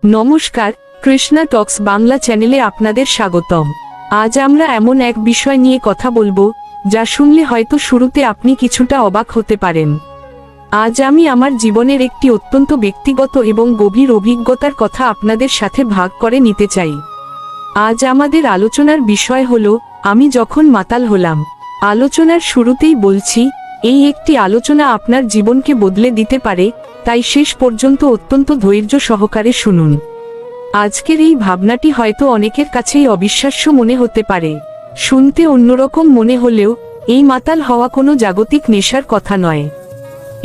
নমস্কার, কৃষ্ণা টক্স বাংলা চ্যানেলে আপনাদের স্বাগতম। আজ আমরা এমন এক বিষয় নিয়ে কথা বলবো যা শুনলে হয়তো শুরুতে আপনি কিছুটা অবাক হতে পারেন। আজ আমি আমার জীবনের একটি অত্যন্ত ব্যক্তিগত এবং গভীর অভিজ্ঞতার কথা আপনাদের সাথে ভাগ করে নিতে চাই। আজ আমাদের আলোচনার বিষয় হলো আমি যখন মাতাল হলাম। আলোচনার শুরুতেই বলছি, এই একটি আলোচনা আপনার জীবনকে বদলে দিতে পারে, তাই শেষ পর্যন্ত অত্যন্ত ধৈর্য সহকারে শুনুন। আজকের এই ভাবনাটি হয়তো অনেকের কাছেই অবিশ্বাস্য মনে হতে পারে, শুনতে অন্যরকম মনে হলেও এই মাতাল হওয়া কোনো জাগতিক নেশার কথা নয়।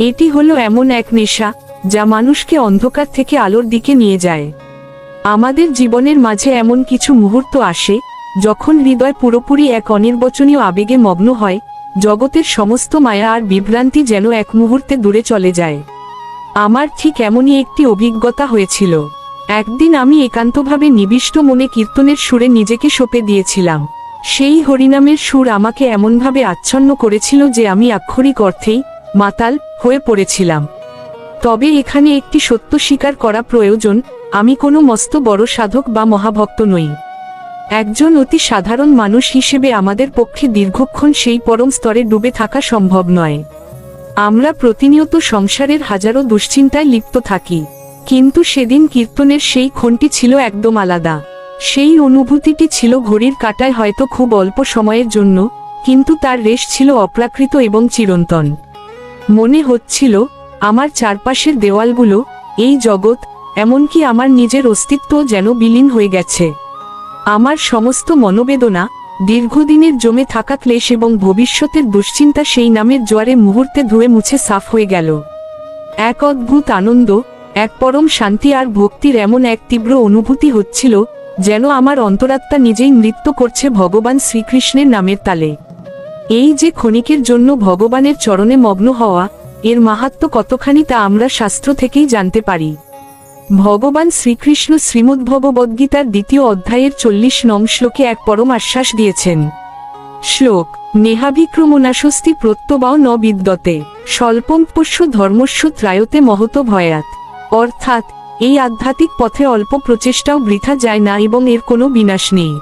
এটি হলো এমন এক নেশা যা মানুষকে অন্ধকার থেকে আলোর দিকে নিয়ে যায়। আমাদের জীবনের মাঝে এমন কিছু মুহূর্ত আসে যখন হৃদয় পুরোপুরি এক অনির্বচনীয় আবেগে মগ্ন হয়, জগতের সমস্ত মায়া আর বিভ্রান্তি যেন এক মুহূর্তে দূরে চলে যায়। আমার ঠিক এমনই একটি অভিজ্ঞতা হয়েছিল। একদিন আমি একান্তভাবে নিবিষ্ট মনে কীর্তনের সুরে নিজেকে সঁপে দিয়েছিলাম। সেই হরিনামের সুর আমাকে এমনভাবে আচ্ছন্ন করেছিল যে আমি আক্ষরিক অর্থেই মাতাল হয়ে পড়েছিলাম। তবে এখানে একটি সত্য স্বীকার করা প্রয়োজন, আমি কোনো মস্ত বড় সাধক বা মহাভক্ত নই। একজন অতি সাধারণ মানুষ হিসেবে আমাদের পক্ষে দীর্ঘক্ষণ সেই পরম স্তরে ডুবে থাকা সম্ভব নয়। আমরা প্রতিনিয়ত সংসারের হাজারো দুশ্চিন্তায় লিপ্ত থাকি, কিন্তু সেদিন কীর্তনের সেই ক্ষণটি ছিল একদম আলাদা। সেই অনুভূতিটি ছিল ঘড়ির কাঁটায় হয়তো খুব অল্প সময়ের জন্য, কিন্তু তার রেশ ছিল অপ্রাকৃত এবং চিরন্তন। মনে হচ্ছিল আমার চারপাশের দেওয়ালগুলো, এই জগৎ, এমনকি আমার নিজের অস্তিত্ব যেন বিলীন হয়ে গেছে। আমার সমস্ত মনোবেদনা, দীর্ঘদিনের জমে থাকা ক্লেশ এবং ভবিষ্যতের দুশ্চিন্তা সেই নামের জোয়ারে মুহূর্তে ধুয়ে মুছে সাফ হয়ে গেল। এক অদ্ভুত আনন্দ, এক পরম শান্তি আর ভক্তির এমন এক তীব্র অনুভূতি হচ্ছিল যেন আমার অন্তরাত্মা নিজেই নৃত্য করছে ভগবান শ্রীকৃষ্ণের নামের তালে। এই যে ক্ষণিকের জন্য ভগবানের চরণে মগ্ন হওয়া, এর মাহাত্ম্য কতখানি তা আমরা শাস্ত্র থেকেই জানতে পারি। ভগবান শ্রীকৃষ্ণ শ্রীমদ্ভগবদ্গীতার 2য় অধ্যায়ের 40 নং শ্লোকে এক পরম আশ্বাস দিয়েছেন। শ্লোক: নেহাভিক্রমণাস্তি প্রত্যবাও ন বিদ্যতে স্বল্পং পশ্য ধর্মস্য ত্রায়তে মহত ভয়াত। অর্থাৎ এই আধ্যাত্মিক পথে অল্প প্রচেষ্টাও বৃথা যায় না এবং এর কোনো বিনাশ নেই।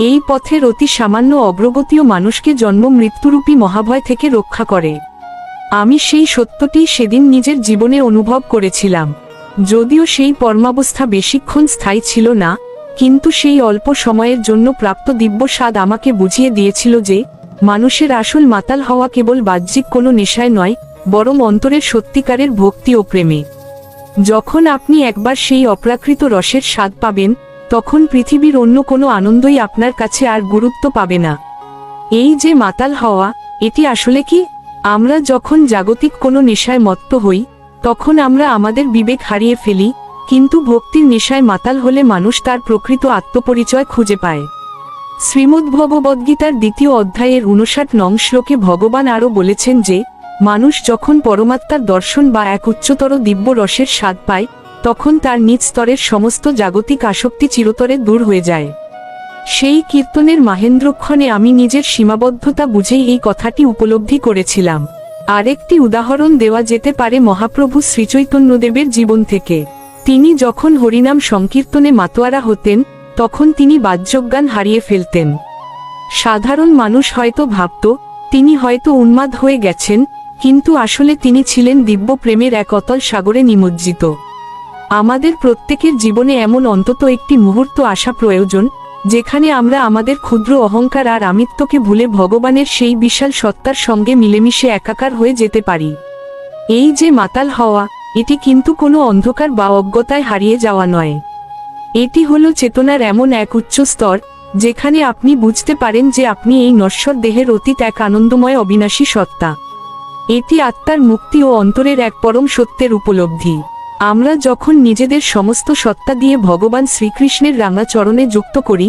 এই পথের অতি সামান্য অগ্রগতিও মানুষকে জন্ম মৃত্যুরূপী মহাভয় থেকে রক্ষা করে। আমি সেই সত্যটি সেদিন নিজের জীবনে অনুভব করেছিলাম। যদিও সেই পরমাবস্থা বেশিক্ষণ স্থায়ী ছিল না, কিন্তু সেই অল্প সময়ের জন্য প্রাপ্ত দিব্য স্বাদ আমাকে বুঝিয়ে দিয়েছিল যে মানুষের আসল মাতাল হওয়া কেবল বাহ্যিক কোনো নেশায় নয়, বরং অন্তরের সত্যিকারের ভক্তি ও প্রেমে। যখন আপনি একবার সেই অপ্রাকৃত রসের স্বাদ পাবেন, তখন পৃথিবীর অন্য কোনো আনন্দই আপনার কাছে আর গুরুত্ব পাবে না। এই যে মাতাল হওয়া, এটি আসলে কি? আমরা যখন জাগতিক কোনো নেশায় মত্ত হই, তখন আমরা আমাদের বিবেক হারিয়ে ফেলি, কিন্তু ভক্তির নেশায় মাতাল হলে মানুষ তার প্রকৃত আত্মপরিচয় খুঁজে পায়। শ্রীমদ্ভগবদ্গীতার 2য় অধ্যায়ের 59 নং শ্লোকে ভগবান আরও বলেছেন যে মানুষ যখন পরমাত্মার দর্শন বা এক উচ্চতর দিব্য রসের স্বাদ পায়, তখন তার নিজ স্তরের সমস্ত জাগতিক আসক্তি চিরতরে দূর হয়ে যায়। সেই কীর্তনের মাহেন্দ্রক্ষণে আমি নিজের সীমাবদ্ধতা বুঝেই এই কথাটি উপলব্ধি করেছিলাম। আরেকটি উদাহরণ দেওয়া যেতে পারে মহাপ্রভু শ্রীচৈতন্যদেবের জীবন থেকে। তিনি যখন হরিনাম সংকীর্তনে মাতোয়ারা হতেন, তখন তিনি বাহ্যজ্ঞান হারিয়ে ফেলতেন। সাধারণ মানুষ হয়তো ভাবত তিনি হয়তো উন্মাদ হয়ে গেছেন, কিন্তু আসলে তিনি ছিলেন দিব্য প্রেমের এক অতল সাগরে নিমজ্জিত। আমাদের প্রত্যেকের জীবনে এমন অন্তত একটি মুহূর্ত আসা প্রয়োজন, যেখানে আমরা আমাদের ক্ষুদ্র অহংকার আর আমিত্বকে ভুলে ভগবানের সেই বিশাল সত্তার সঙ্গে মিলেমিশে একাকার হয়ে যেতে পারি। এই যে মাতাল হওয়া, এটি কিন্তু কোনো অন্ধকার বা অজ্ঞতায় হারিয়ে যাওয়া নয়। এটি হলো চেতনার এমন এক উচ্চ স্তর, যেখানে আপনি বুঝতে পারেন যে আপনি এই নশ্বর দেহের অতীত এক আনন্দময় অবিনাশী সত্তা। এটি আত্মার মুক্তি ও অন্তরের এক পরম সত্যের উপলব্ধি। আমরা যখন নিজেদের সমস্ত সত্তা দিয়ে ভগবান শ্রীকৃষ্ণের রাঙা চরণে যুক্ত করি,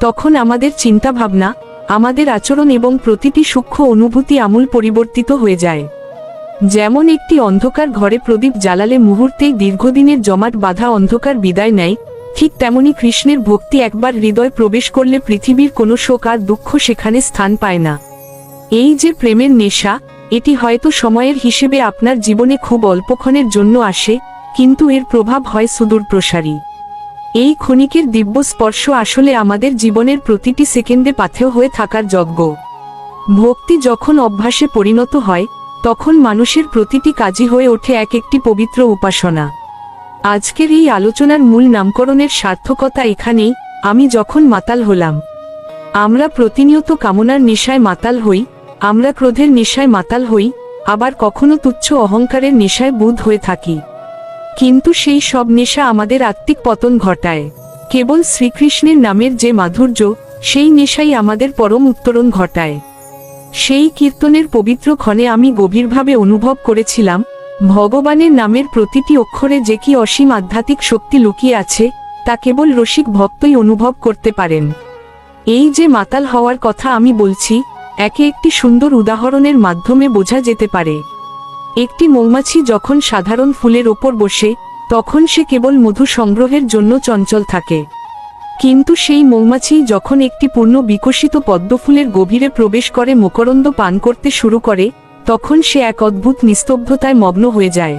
তখন আমাদের চিন্তাভাবনা, আমাদের আচরণ এবং প্রতিটি সূক্ষ্ম অনুভূতি আমূল পরিবর্তিত হয়ে যায়। যেমন একটি অন্ধকার ঘরে প্রদীপ জ্বালালে মুহূর্তেই দীর্ঘদিনের জমাট বাঁধা অন্ধকার বিদায় নেয়, ঠিক তেমনি কৃষ্ণের ভক্তি একবার হৃদয় প্রবেশ করলে পৃথিবীর কোনো শোক আর দুঃখ সেখানে স্থান পায় না। এই যে প্রেমের নেশা, এটি হয়তো সময়ের হিসেবে আপনার জীবনে খুব অল্পক্ষণের জন্য আসে, কিন্তু এর প্রভাব হয় সুদূর প্রসারী। এই ক্ষণিকের দিব্য স্পর্শ আসলে আমাদের জীবনের প্রতিটি সেকেন্ডে পাথেয় হয়ে থাকার যজ্ঞ। ভক্তি যখন অভ্যাসে পরিণত হয়, তখন মানুষের প্রতিটি কাজই হয়ে ওঠে এক একটি পবিত্র উপাসনা। আজকের এই আলোচনার মূল নামকরণের সার্থকতা এখানেই। আমি যখন মাতাল হলাম। আমরা প্রতিনিয়ত কামনার নেশায় মাতাল হই, আমরা ক্রোধের নেশায় মাতাল হই, আবার কখনো তুচ্ছ অহংকারের নেশায় বুঁদ হয়ে থাকি। কিন্তু সেই সব নেশা আমাদের আত্মিক পতন ঘটায়। কেবল শ্রীকৃষ্ণের নামের যে মাধুর্য, সেই নেশাই আমাদের পরম উত্তরণ ঘটায়। সেই কীর্তনের পবিত্র ক্ষণে আমি গভীরভাবে অনুভব করেছিলাম, ভগবানের নামের প্রতিটি অক্ষরে যে কি অসীম আধ্যাত্মিক শক্তি লুকিয়ে আছে, তা কেবল রসিক ভক্তই অনুভব করতে পারেন। এই যে মাতাল হওয়ার কথা আমি বলছি, একে একটি সুন্দর উদাহরণের মাধ্যমে বোঝা যেতে পারে। একটি মৌমাছি যখন সাধারণ ফুলের ওপর বসে, তখন সে কেবল মধু সংগ্রহের জন্য চঞ্চল থাকে। কিন্তু সেই মৌমাছি যখন একটি পূর্ণ বিকশিত পদ্মফুলের গভীরে প্রবেশ করে মকরন্দ পান করতে শুরু করে, তখন সে এক অদ্ভুত নিস্তব্ধতায় মগ্ন হয়ে যায়।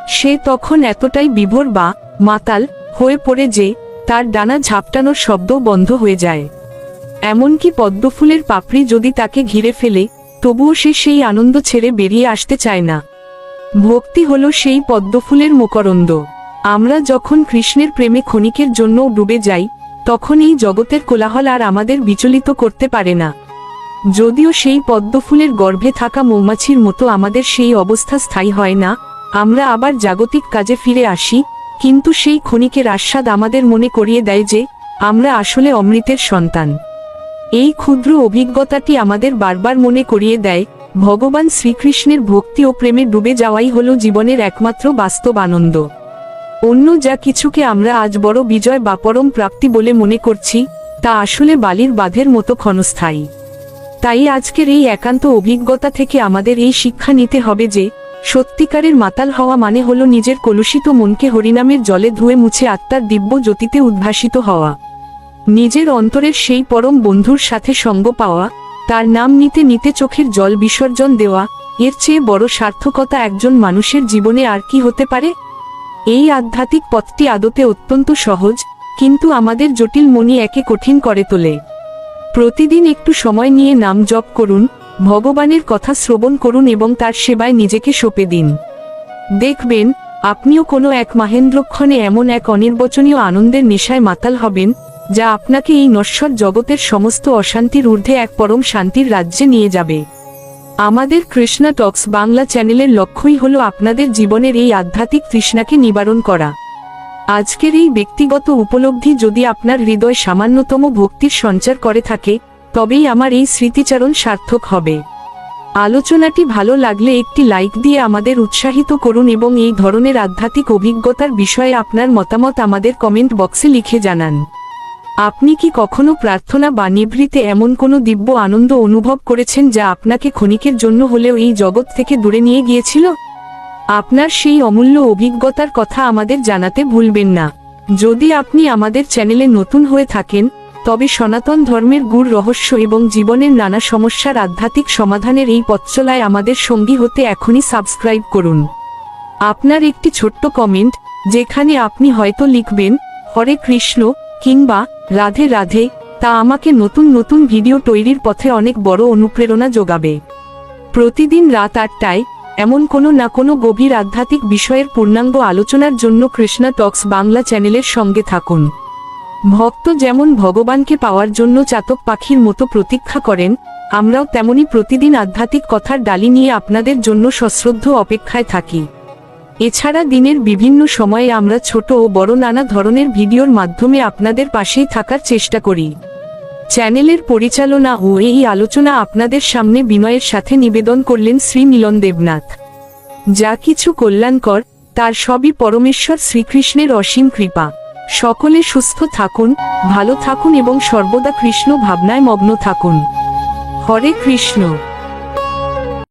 সে তখন এতটাই বিভোর বা মাতাল হয়ে পড়ে যে তার ডানা ঝাপটানোর শব্দ বন্ধ হয়ে যায়। এমনকি পদ্মফুলের পাপড়ি যদি তাকে ঘিরে ফেলে, তবুও সে সেই আনন্দ ছেড়ে বেরিয়ে আসতে চায় না। ভক্তি হলো সেই পদ্মফুলের মকরন্দ। আমরা যখন কৃষ্ণের প্রেমে ক্ষণিকের জন্য ডুবে যাই, তখন এই জগতের কোলাহল আর আমাদের বিচলিত করতে পারে না। যদিও সেই পদ্মফুলের গর্ভে থাকা মৌমাছির মতো আমাদের সেই অবস্থা স্থায়ী হয় না, আমরা আবার জাগতিক কাজে ফিরে আসি, কিন্তু সেই ক্ষণিকের আস্বাদ আমাদের মনে করিয়ে দেয় যে আমরা আসলে অমৃতের সন্তান। এই ক্ষুদ্র অভিজ্ঞতাটি আমাদের বারবার মনে করিয়ে দেয়, ভগবান শ্রীকৃষ্ণের ভক্তি ও প্রেমে ডুবে যাওয়াই হলো জীবনের একমাত্র বাস্তব আনন্দ। অন্য যা কিছুকে আমরা আজ বড় বিজয় বা পরম প্রাপ্তি বলে মনে করছি, তা আসলে বালির বাঁধের মতো ক্ষণস্থায়ী। তাই আজকের এই একান্ত অভিজ্ঞতা থেকে আমাদের এই শিক্ষা নিতে হবে যে সত্যিকারের মাতাল হওয়া মানে হলো নিজের কলুষিত মনকে হরিনামের জলে ধুয়ে মুছে আত্মার দিব্য জ্যোতিতে উদ্ভাসিত হওয়া। নিজের অন্তরের সেই পরম বন্ধুর সাথে সঙ্গ পাওয়া, তার নাম নিতে নিতে চোখের জল বিসর্জন দেওয়া, এর চেয়ে বড় সার্থকতা একজন মানুষের জীবনে আর কি হতে পারে? এই আধ্যাত্মিক পথটি আদতে অত্যন্ত সহজ, কিন্তু আমাদের জটিল মনই একে কঠিন করে তোলে। প্রতিদিন একটু সময় নিয়ে নাম জপ করুন, ভগবানের কথা শ্রবণ করুন এবং তার সেবায় নিজেকে সঁপে দিন। দেখবেন, আপনিও কোনো এক মাহেন্দ্রক্ষণে এমন এক অনির্বচনীয় আনন্দের নেশায় মাতাল হবেন, যা আপনাকে এই নশ্বর জগতের সমস্ত অশান্তির ঊর্ধ্বে এক পরম শান্তির রাজ্যে নিয়ে যাবে। আমাদের কৃষ্ণা টক্স বাংলা চ্যানেলের লক্ষ্যই হলো আপনাদের জীবনের এই আধ্যাত্মিক তৃষ্ণাকে নিবারণ করা। আজকের এই ব্যক্তিগত উপলব্ধি যদি আপনার হৃদয় সামান্যতম ভক্তির সঞ্চার করে থাকে, তবেই আমার এই স্মৃতিচারণ সার্থক হবে। আলোচনাটি ভালো লাগলে একটি লাইক দিয়ে আমাদের উৎসাহিত করুন এবং এই ধরনের আধ্যাত্মিক অভিজ্ঞতার বিষয়ে আপনার মতামত আমাদের কমেন্ট বক্সে লিখে জানান। আপনি কি কখনো প্রার্থনা বা নিভৃতে এমন কোনো দিব্য আনন্দ অনুভব করেছেন যা আপনাকে ক্ষণিকের জন্য হলেও এই জগৎ থেকে দূরে নিয়ে গিয়েছিল? আপনার সেই অমূল্য অভিজ্ঞতার কথা আমাদের জানাতে ভুলবেন না। যদি আপনি আমাদের চ্যানেলে নতুন হয়ে থাকেন, তবে সনাতন ধর্মের গূঢ় রহস্য এবং জীবনের নানা সমস্যার আধ্যাত্মিক সমাধানের এই পথচলায় আমাদের সঙ্গী হতে এখনই সাবস্ক্রাইব করুন। আপনার একটি ছোট্ট কমেন্ট, যেখানে আপনি হয়তো লিখবেন হরে কৃষ্ণ কিংবা রাধে রাধে, তা আমাকে নতুন নতুন ভিডিও তৈরির পথে অনেক বড় অনুপ্রেরণা যোগাবে। প্রতিদিন রাত 8টায় এমন কোনো না কোনো গভীর আধ্যাত্মিক বিষয়ের পূর্ণাঙ্গ আলোচনার জন্য কৃষ্ণা টক্স বাংলা চ্যানেলের সঙ্গে থাকুন। ভক্ত যেমন ভগবানকে পাওয়ার জন্য চাতক পাখির মতো প্রতীক্ষা করেন, আমরাও তেমনি প্রতিদিন আধ্যাত্মিক কথার ডালি নিয়ে আপনাদের জন্য সশ্রদ্ধ অপেক্ষায় থাকি। এছাড়া দিনের বিভিন্ন সময়ে আমরা ছোট ও বড় নানা ধরনের ভিডিওর মাধ্যমে আপনাদের পাশেই থাকার চেষ্টা করি। চ্যানেলের পরিচালনা ও এই আলোচনা আপনাদের সামনে বিনয়ের সাথে নিবেদন করলেন শ্রী মিলন দেবনাথ। যা কিছু কল্যাণকর, তার সবই পরমেশ্বর শ্রীকৃষ্ণের অসীম কৃপা। সকলে সুস্থ থাকুন, ভালো থাকুন এবং সর্বদা কৃষ্ণ ভাবনায় মগ্ন থাকুন। হরে কৃষ্ণ।